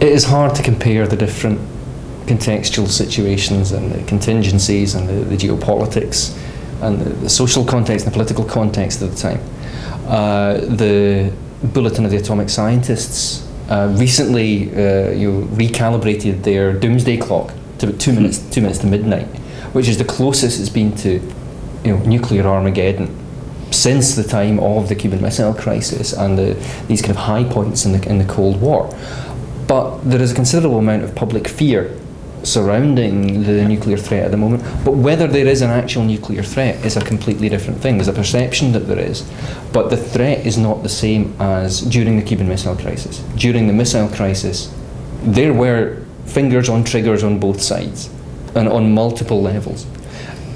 It is hard to compare the different contextual situations and the contingencies and the geopolitics and the social context and the political context of the time. The Bulletin of the Atomic Scientists recently recalibrated their doomsday clock to about 2 minutes to midnight, which is the closest it's been to nuclear Armageddon since the time of the Cuban Missile Crisis and these kind of high points in the Cold War. But there is a considerable amount of public fear surrounding the nuclear threat at the moment. But whether there is an actual nuclear threat is a completely different thing. There's a perception that there is, but the threat is not the same as during the Cuban Missile Crisis. During the missile crisis, there were fingers on triggers on both sides and on multiple levels.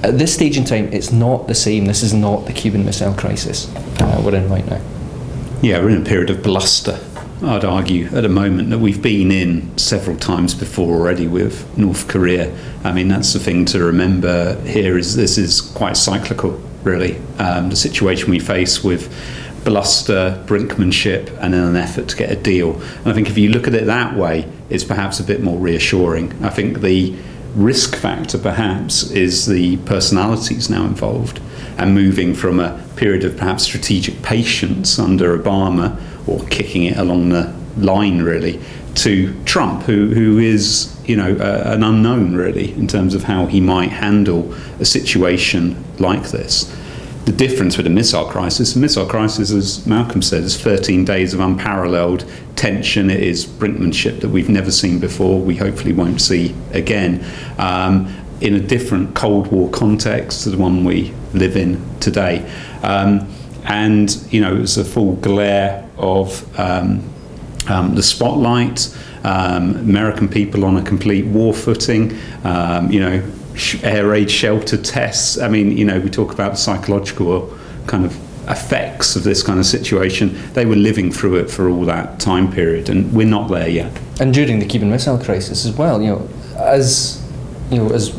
At this stage in time, it's not the same. This is not the Cuban Missile Crisis we're in right now. Yeah, we're in a period of bluster, I'd argue, at a moment that we've been in several times before already with North Korea. I mean, that's the thing to remember here, is this is quite cyclical, really. The situation we face with bluster, brinkmanship, and in an effort to get a deal. And I think if you look at it that way, it's perhaps a bit more reassuring. I think the risk factor perhaps is the personalities now involved, and moving from a period of perhaps strategic patience under Obama, or kicking it along the line really, to Trump, who is an unknown really in terms of how he might handle a situation like this. The difference with the missile crisis, as Malcolm said, is 13 days of unparalleled tension. It is brinkmanship that we've never seen before, we hopefully won't see again, in a different Cold War context to the one we live in today. And it's a full glare of the spotlight, American people on a complete war footing, air raid shelter tests. I mean, we talk about the psychological kind of effects of this kind of situation. They were living through it for all that time period, and we're not there yet. And during the Cuban Missile Crisis as well, as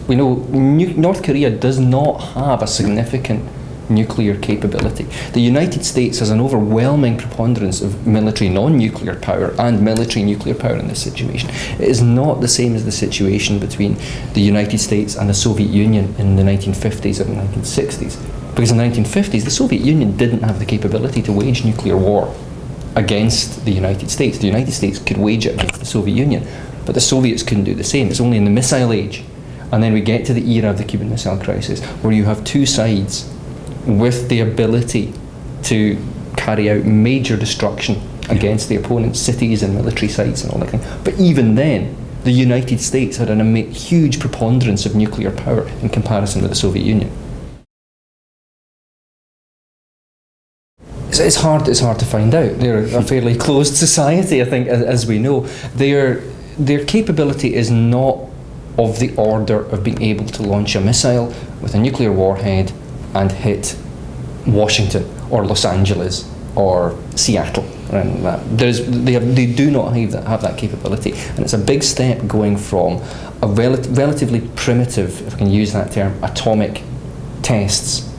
we know, North Korea does not have a significant nuclear capability. The United States has an overwhelming preponderance of military non-nuclear power and military nuclear power in this situation. It is not the same as the situation between the United States and the Soviet Union in the 1950s and the 1960s. Because in the 1950s, the Soviet Union didn't have the capability to wage nuclear war against the United States. The United States could wage it against the Soviet Union, but the Soviets couldn't do the same. It's only in the missile age. And then we get to the era of the Cuban Missile Crisis, where you have two sides with the ability to carry out major destruction against the opponent's cities and military sites and all that kind. But even then, the United States had a huge preponderance of nuclear power in comparison with the Soviet Union. It's hard to find out. They're a fairly closed society, I think, as we know. Their capability is not of the order of being able to launch a missile with a nuclear warhead and hit Washington or Los Angeles or Seattle. And they do not have that capability, and it's a big step going from a relatively primitive, if I can use that term, atomic tests,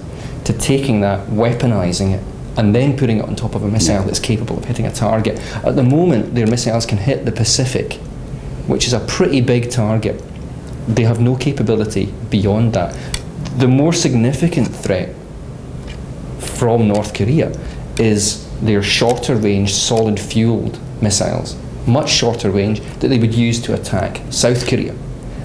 to taking that, weaponizing it, and then putting it on top of a missile that's capable of hitting a target. At the moment, their missiles can hit the Pacific, which is a pretty big target. They have no capability beyond that. The more significant threat from North Korea is their shorter range solid fueled missiles, much shorter range, that they would use to attack South Korea.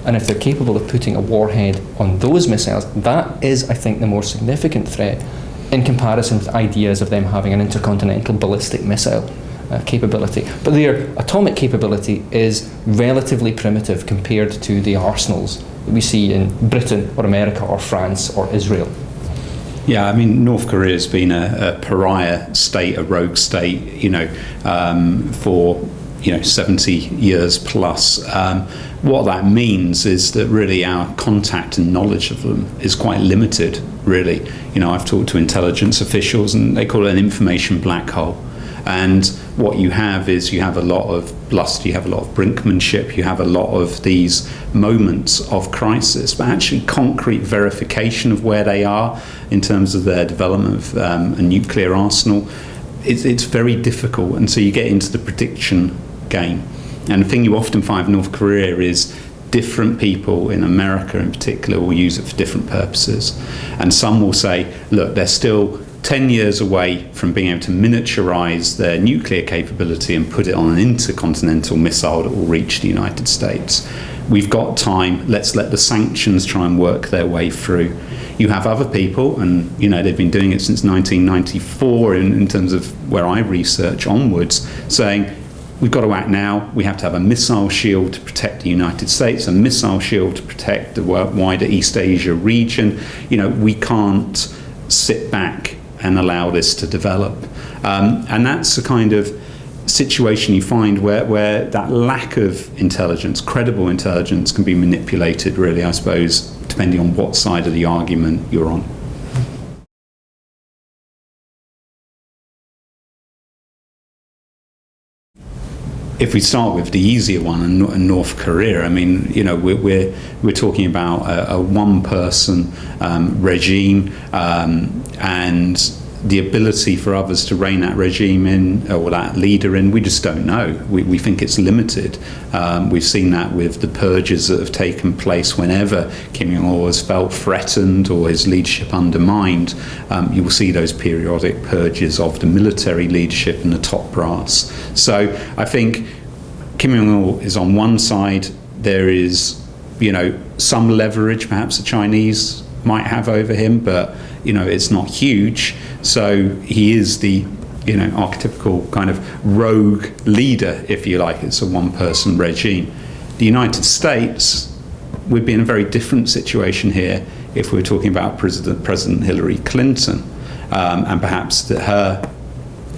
And if they're capable of putting a warhead on those missiles, that is, I think, the more significant threat in comparison with ideas of them having an intercontinental ballistic missile capability. But their atomic capability is relatively primitive compared to the arsenals that we see in Britain or America or France or Israel. Yeah, I mean, North Korea has been a pariah state, a rogue state, for 70 years plus. What that means is that really our contact and knowledge of them is quite limited, really. I've talked to intelligence officials and they call it an information black hole. And what you have is you have a lot of bluster, you have a lot of brinkmanship, you have a lot of these moments of crisis, but actually concrete verification of where they are in terms of their development of a nuclear arsenal, it's very difficult. And so you get into the prediction game. And the thing you often find with North Korea is different people in America in particular will use it for different purposes. And some will say, look, they're still 10 years away from being able to miniaturize their nuclear capability and put it on an intercontinental missile that will reach the United States. We've got time, let's let the sanctions try and work their way through. You have other people, and they've been doing it since 1994 in terms of where I research onwards, saying we've got to act now. We have to have a missile shield to protect the United States, a missile shield to protect the wider East Asia region. We can't sit back and allow this to develop. And that's the kind of situation you find where that lack of intelligence, credible intelligence, can be manipulated, really, I suppose, depending on what side of the argument you're on. If we start with the easier one, and North Korea, I mean, we're talking about a one-person regime, and the ability for others to rein that regime in, or that leader in, we just don't know. We think it's limited. We've seen that with the purges that have taken place whenever Kim Jong-il has felt threatened or his leadership undermined. You will see those periodic purges of the military leadership and the top brass. So I think Kim Jong-il is on one side. There is, some leverage perhaps the Chinese might have over him, but it's not huge. So he is the archetypical kind of rogue leader, if you like. It's a one-person regime. The United States would be in a very different situation here if we were talking about President Hillary Clinton, and perhaps her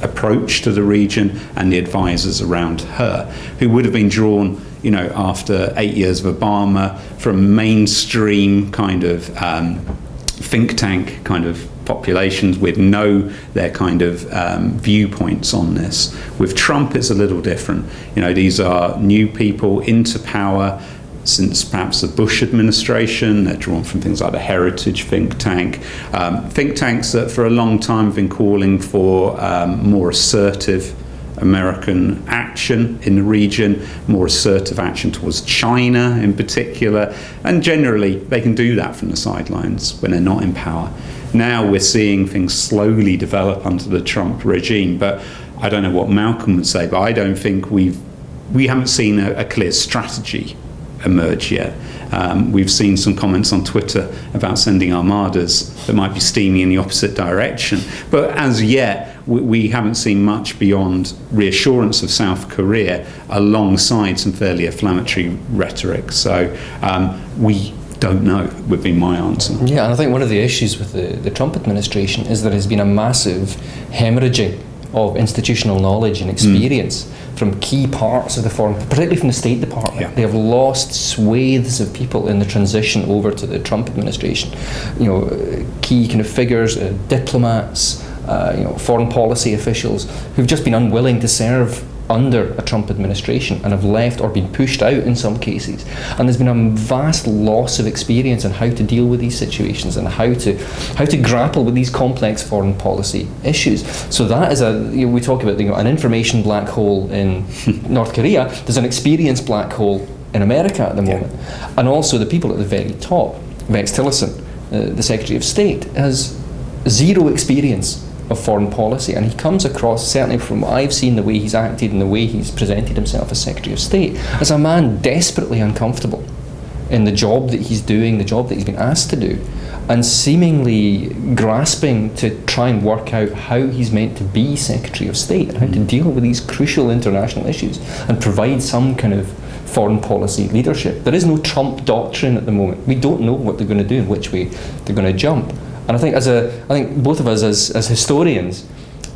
approach to the region and the advisors around her, who would have been drawn after 8 years of Obama from mainstream kind of think tank kind of populations would know their kind of viewpoints on this. With Trump, it's a little different. These are new people into power since perhaps the Bush administration. They're drawn from things like the Heritage think tank. Think tanks that for a long time have been calling for more assertive American action in the region, more assertive action towards China in particular, and generally they can do that from the sidelines when they're not in power. Now we're seeing things slowly develop under the Trump regime, but I don't know what Malcolm would say, but I don't think we haven't seen a clear strategy emerge yet. We've seen some comments on Twitter about sending armadas that might be steaming in the opposite direction. But as yet, we haven't seen much beyond reassurance of South Korea alongside some fairly inflammatory rhetoric. So we don't know would be my answer. Yeah, and I think one of the issues with the Trump administration is there has been a massive hemorrhaging of institutional knowledge and experience from key parts of the foreign, particularly from the State Department. Yeah. They have lost swathes of people in the transition over to the Trump administration. Key kind of figures, diplomats, foreign policy officials who've just been unwilling to serve under a Trump administration and have left or been pushed out in some cases. And there's been a vast loss of experience on how to deal with these situations and how to grapple with these complex foreign policy issues. So that is we talk about an information black hole in North Korea. There's an experience black hole in America at the moment. Yeah. And also the people at the very top, Rex Tillerson, the Secretary of State, has zero experience of foreign policy, and he comes across, certainly from what I've seen, the way he's acted and the way he's presented himself as Secretary of State, as a man desperately uncomfortable in the job that he's doing, the job that he's been asked to do, and seemingly grasping to try and work out how he's meant to be Secretary of State and how to deal with these crucial international issues and provide some kind of foreign policy leadership. There is no Trump doctrine at the moment. We don't know what they're going to do and which way they're going to jump. And I think both of us as historians,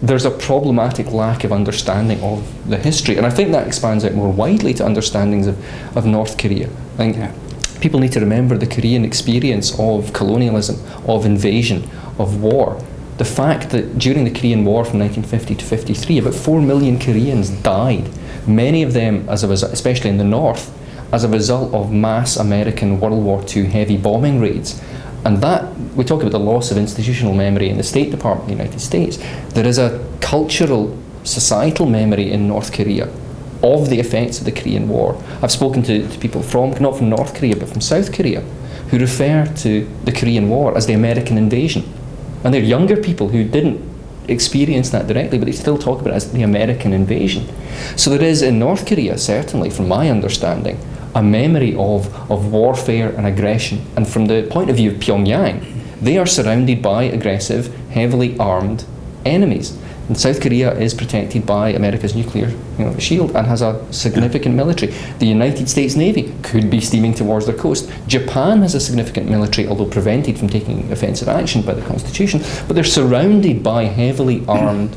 there's a problematic lack of understanding of the history. And I think that expands out more widely to understandings of North Korea. I think people need to remember the Korean experience of colonialism, of invasion, of war. The fact that during the Korean War from 1950 to 53, about 4 million Koreans died, many of them, especially in the north, as a result of mass American World War II heavy bombing raids. And that, we talk about the loss of institutional memory in the State Department of the United States. There is a cultural, societal memory in North Korea of the effects of the Korean War. I've spoken to people not from North Korea, but from South Korea, who refer to the Korean War as the American invasion. And they're younger people who didn't experience that directly, but they still talk about it as the American invasion. So there is in North Korea, certainly from my understanding, a memory of warfare and aggression. And from the point of view of Pyongyang, they are surrounded by aggressive, heavily armed enemies. And South Korea is protected by America's nuclear shield and has a significant military. The United States Navy could be steaming towards their coast. Japan has a significant military, although prevented from taking offensive action by the Constitution. But they're surrounded by heavily armed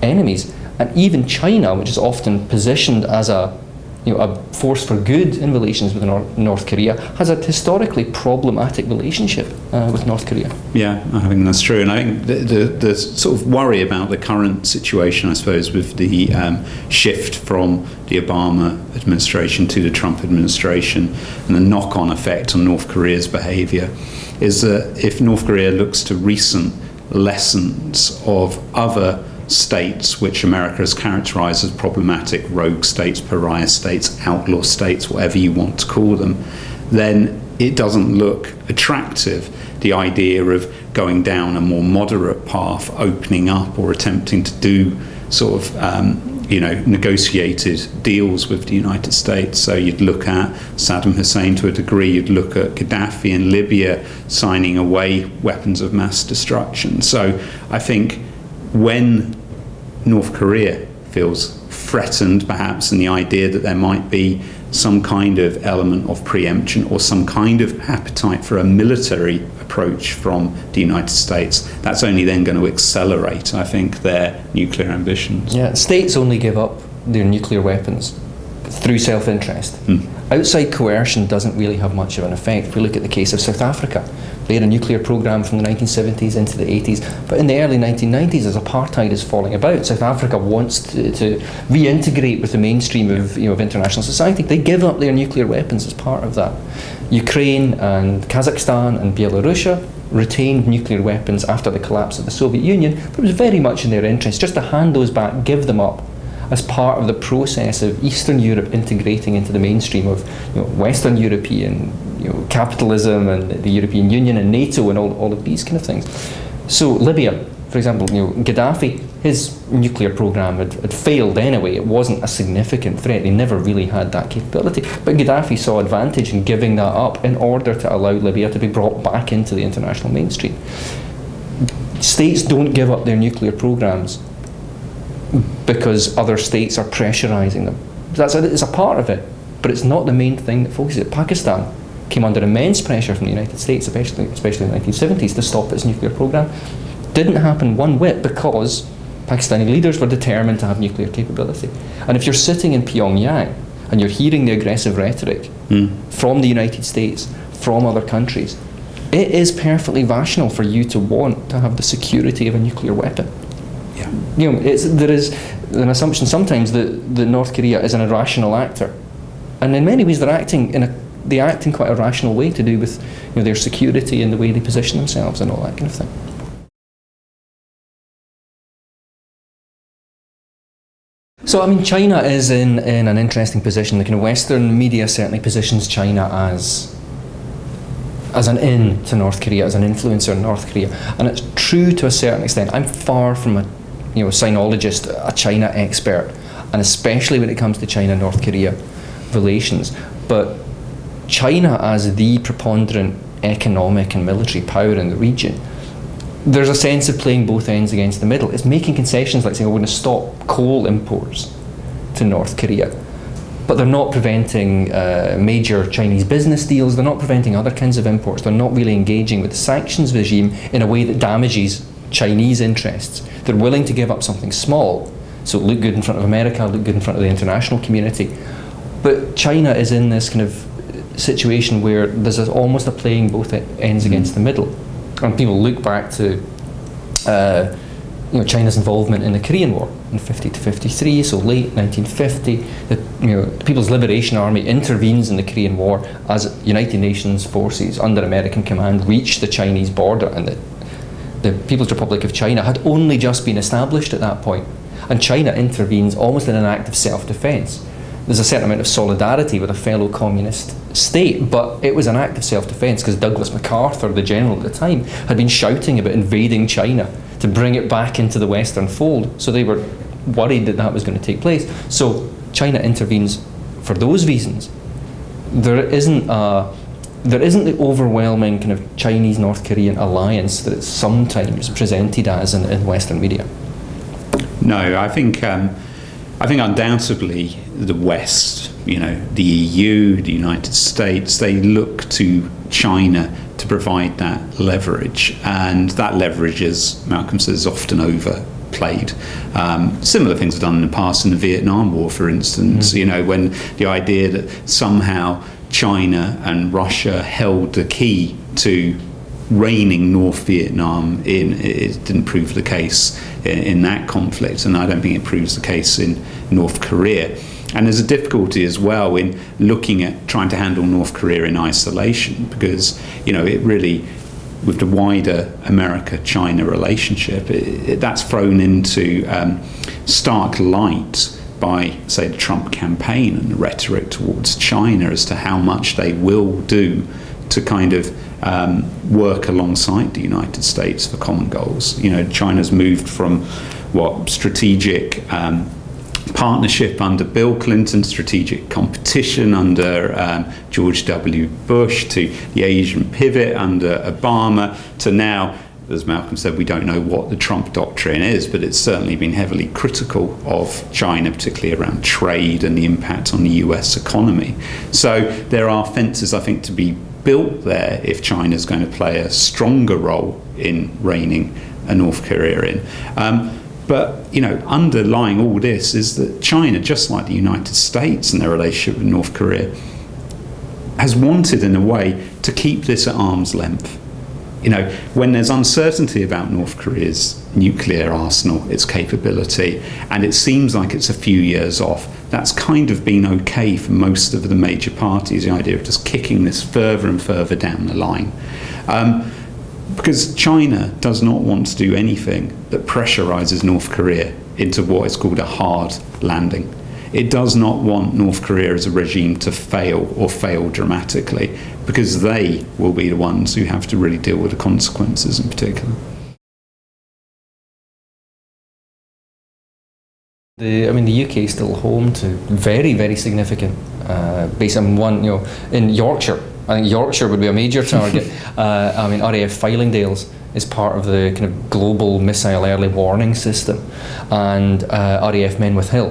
enemies. And even China, which is often positioned as a force for good in relations with North Korea, has a historically problematic relationship with North Korea. Yeah, I think that's true. And I think the sort of worry about the current situation, I suppose, with the shift from the Obama administration to the Trump administration and the knock-on effect on North Korea's behaviour is that if North Korea looks to recent lessons of other states which America has characterised as problematic, rogue states, pariah states, outlaw states, whatever you want to call them, then it doesn't look attractive, the idea of going down a more moderate path, opening up or attempting to do sort of negotiated deals with the United States. So you'd look at Saddam Hussein to a degree, you'd look at Gaddafi in Libya signing away weapons of mass destruction. So I think when North Korea feels threatened, perhaps, in the idea that there might be some kind of element of preemption or some kind of appetite for a military approach from the United States, that's only then going to accelerate, I think, their nuclear ambitions. Yeah, states only give up their nuclear weapons through self-interest. Outside coercion doesn't really have much of an effect. If we look at the case of South Africa, they had a nuclear program from the 1970s into the 80s, but in the early 1990s, as apartheid is falling about, South Africa wants to reintegrate with the mainstream of international society. They give up their nuclear weapons as part of that. Ukraine and Kazakhstan and Belarus retained nuclear weapons after the collapse of the Soviet Union, but it was very much in their interest just to hand those back, give them up, as part of the process of Eastern Europe integrating into the mainstream of Western European capitalism and the European Union and NATO and all of these kind of things. So Libya, for example, Gaddafi, his nuclear program had failed anyway. It wasn't a significant threat. They never really had that capability. But Gaddafi saw advantage in giving that up in order to allow Libya to be brought back into the international mainstream. States don't give up their nuclear programs because other states are pressurising them. It's a part of it, but it's not the main thing that focuses it. Pakistan came under immense pressure from the United States, especially in the 1970s, to stop its nuclear program. Didn't happen one whit because Pakistani leaders were determined to have nuclear capability. And if you're sitting in Pyongyang and you're hearing the aggressive rhetoric from the United States, from other countries, it is perfectly rational for you to want to have the security of a nuclear weapon. There is an assumption sometimes that North Korea is an irrational actor, and in many ways they act in quite a rational way to do with their security and the way they position themselves and all that kind of thing. So China is in an interesting position. The kind of Western media certainly positions China as an in to North Korea, as an influencer in North Korea, and it's true to a certain extent. I'm far from a sinologist, a China expert, and especially when it comes to China-North Korea relations. But China as the preponderant economic and military power in the region, there's a sense of playing both ends against the middle. It's making concessions like saying we're going to stop coal imports to North Korea, but they're not preventing major Chinese business deals, they're not preventing other kinds of imports, they're not really engaging with the sanctions regime in a way that damages Chinese interests. They're willing to give up something small, so look good in front of America, look good in front of the international community. But China is in this kind of situation where there's almost a playing both ends against the middle. And people look back to China's involvement in the Korean War in 50 to 53, so late 1950. The People's Liberation Army intervenes in the Korean War as United Nations forces under American command reach the Chinese border, and the People's Republic of China had only just been established at that point, and China intervenes almost in an act of self-defense. there's a certain amount of solidarity with a fellow communist state, but it was an act of self-defence because Douglas MacArthur, the general at the time, had been shouting about invading China to bring it back into the Western fold. So they were worried that that was going to take place. So China intervenes for those reasons. There isn't the overwhelming kind of Chinese-North Korean alliance that it's sometimes presented as in Western media. No, I think undoubtedly the West, the EU, the United States, they look to China to provide that leverage, and that leverage, as Malcolm says, is often overplayed. Similar things were done in the past in the Vietnam War, for instance. When the idea that somehow China and Russia held the key to reigning North Vietnam it didn't prove the case in that conflict, and I don't think it proves the case in North Korea. And there's a difficulty as well in looking at trying to handle North Korea in isolation, because it really, with the wider America-China relationship, that's thrown into stark light by, say, the Trump campaign and the rhetoric towards China as to how much they will do to kind of work alongside the United States for common goals. China's moved from strategic partnership under Bill Clinton, strategic competition under George W. Bush, to the Asian pivot under Obama, to now, as Malcolm said, we don't know what the Trump doctrine is, but it's certainly been heavily critical of China, particularly around trade and the impact on the US economy. So there are fences, I think, to be built there if China's going to play a stronger role in reining a North Korea in. But underlying all this is that China, just like the United States and their relationship with North Korea, has wanted, in a way, to keep this at arm's length. When there's uncertainty about North Korea's nuclear arsenal, its capability, and it seems like it's a few years off, that's kind of been okay for most of the major parties, the idea of just kicking this further and further down the line. Because China does not want to do anything that pressurizes North Korea into what is called a hard landing. It does not want North Korea as a regime to fail or fail dramatically, because they will be the ones who have to really deal with the consequences in particular. The UK is still home to very, very significant base. In Yorkshire, I think Yorkshire would be a major target. RAF Fylingdales is part of the kind of global missile early warning system, and RAF Menwith Hill,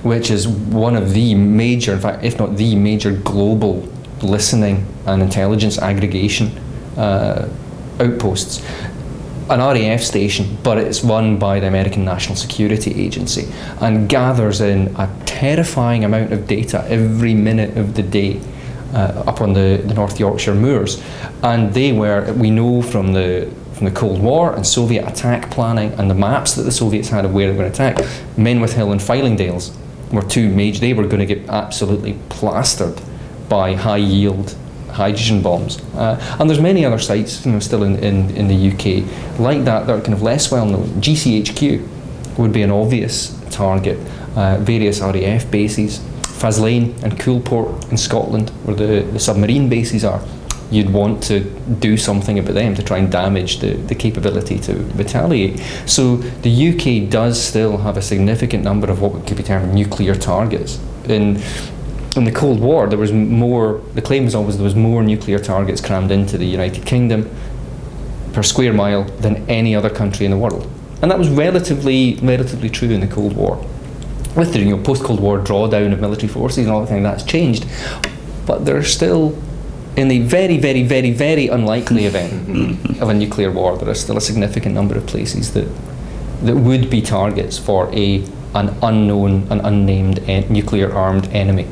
which is one of the major, in fact, if not the major global listening and intelligence aggregation outposts. An RAF station, but it's run by the American National Security Agency and gathers in a terrifying amount of data every minute of the day up on the North Yorkshire moors. And they were, we know from the Cold War and Soviet attack planning and the maps that the Soviets had of where they were going to attack, Menwith Hill and Fylingdales were two major, they were going to get absolutely plastered by high-yield hydrogen bombs. And there's many other sites still in the UK like that are kind of less well known. GCHQ would be an obvious target. Various RAF bases, Faslane and Coulport in Scotland, where the submarine bases are. You'd want to do something about them to try and damage the capability to retaliate. So the UK does still have a significant number of what could be termed nuclear targets. In the Cold War, there was more, the claim was always there was more nuclear targets crammed into the United Kingdom per square mile than any other country in the world. And that was relatively true in the Cold War. With the post-Cold War drawdown of military forces and all that thing, that's changed. But there's still, in the very, very, very, very unlikely event of a nuclear war, there are still a significant number of places that would be targets for an unknown and unnamed nuclear-armed enemy.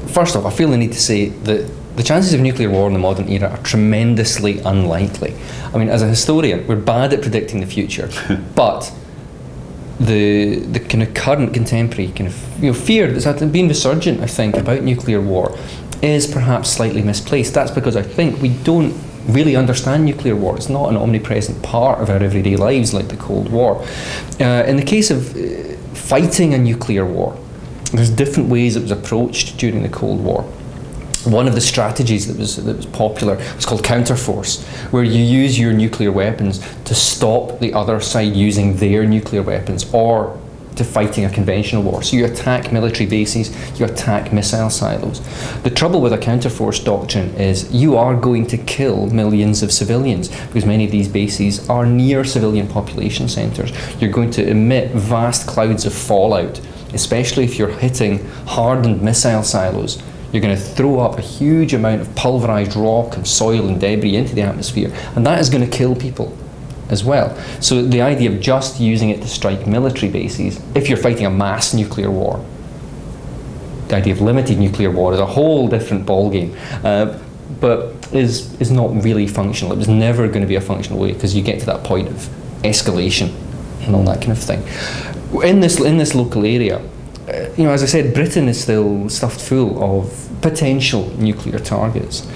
First off, I feel the need to say that the chances of nuclear war in the modern era are tremendously unlikely. I mean, as a historian, we're bad at predicting the future, but the kind of current contemporary kind of fear that's been resurgent, I think, about nuclear war is perhaps slightly misplaced. That's because I think we don't really understand nuclear war. It's not an omnipresent part of our everyday lives like the Cold War. In the case of fighting a nuclear war, there's different ways it was approached during the Cold War. One of the strategies that was popular was called counterforce, where you use your nuclear weapons to stop the other side using their nuclear weapons, or to fighting a conventional war. So you attack military bases, you attack missile silos. The trouble with a counterforce doctrine is you are going to kill millions of civilians, because many of these bases are near civilian population centres. You're going to emit vast clouds of fallout, especially if you're hitting hardened missile silos. You're going to throw up a huge amount of pulverised rock and soil and debris into the atmosphere, and that is going to kill people as well. So the idea of just using it to strike military bases, if you're fighting a mass nuclear war, the idea of limited nuclear war is a whole different ballgame, but is not really functional. It was never going to be a functional way, because you get to that point of escalation and all that kind of thing. In this local area, as I said, Britain is still stuffed full of potential nuclear targets.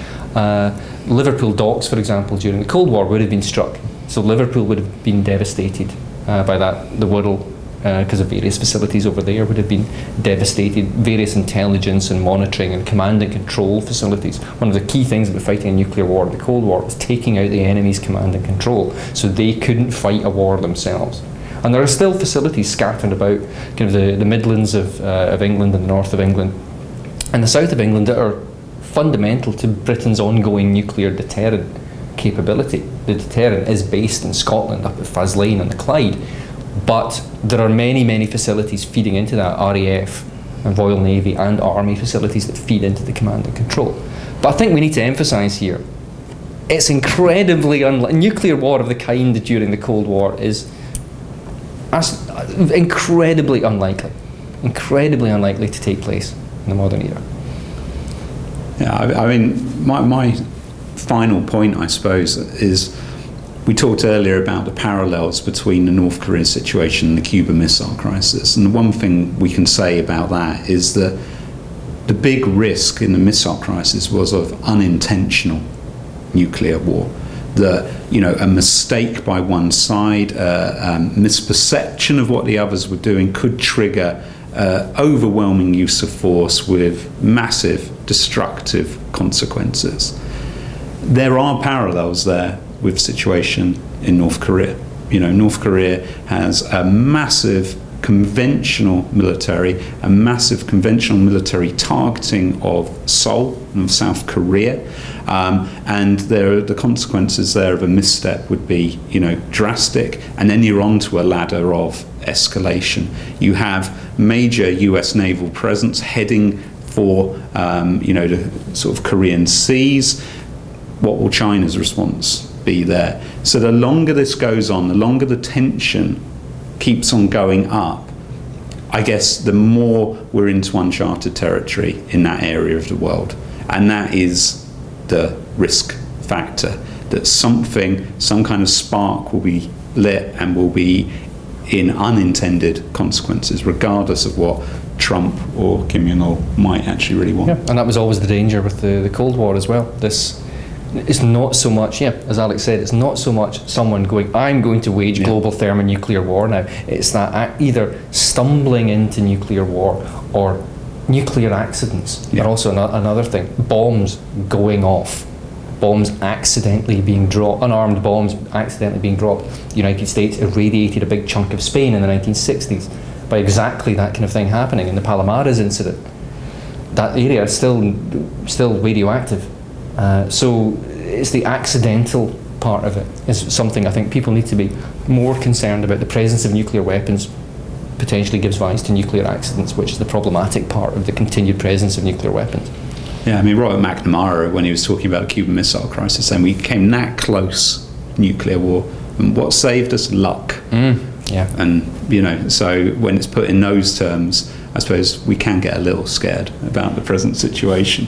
Liverpool docks, for example, during the Cold War would have been struck. So Liverpool would have been devastated by that. The Wirral, because of various facilities over there, would have been devastated. Various intelligence and monitoring and command and control facilities. One of the key things about fighting a nuclear war in the Cold War was taking out the enemy's command and control, so they couldn't fight a war themselves. And there are still facilities scattered about kind of the Midlands of England and the north of England and the south of England that are fundamental to Britain's ongoing nuclear deterrent capability. The deterrent is based in Scotland, up at Faslane and the Clyde, but there are many, many facilities feeding into that, RAF and Royal Navy and Army facilities that feed into the command and control. But I think we need to emphasise here, it's incredibly nuclear war of the kind during the Cold War is incredibly unlikely to take place in the modern era. Yeah, I mean, my final point, I suppose, is we talked earlier about the parallels between the North Korea situation and the Cuban Missile Crisis. And the one thing we can say about that is that the big risk in the missile crisis was of unintentional nuclear war. That, a mistake by one side, misperception of what the others were doing could trigger overwhelming use of force with massive destructive consequences. There are parallels there with the situation in North Korea. North Korea has a massive conventional military targeting of Seoul and South Korea, and the consequences there of a misstep would be, drastic, and then you're onto a ladder of escalation. You have major US naval presence heading for, the sort of Korean seas. What will China's response be there? So the longer this goes on, the longer the tension keeps on going up, I guess the more we're into uncharted territory in that area of the world. And that is the risk factor, that some kind of spark will be lit and will be in unintended consequences, regardless of what Trump or Kim Jong-il might actually really want. Yeah, and that was always the danger with the Cold War as well. It's not so much, as Alex said, it's not so much someone going, I'm going to wage global thermonuclear war now. It's that either stumbling into nuclear war or nuclear accidents are also another thing. Bombs going off, bombs accidentally being dropped, unarmed bombs accidentally being dropped. The United States irradiated a big chunk of Spain in the 1960s by exactly that kind of thing happening in the Palomares incident. That area is still radioactive. So it's the accidental part of it is something I think people need to be more concerned about. The presence of nuclear weapons potentially gives rise to nuclear accidents, which is the problematic part of the continued presence of nuclear weapons. Yeah, I mean, Robert McNamara, when he was talking about the Cuban Missile Crisis, saying we came that close nuclear war, and what saved us? Luck. Yeah. And, so when it's put in those terms, I suppose we can get a little scared about the present situation.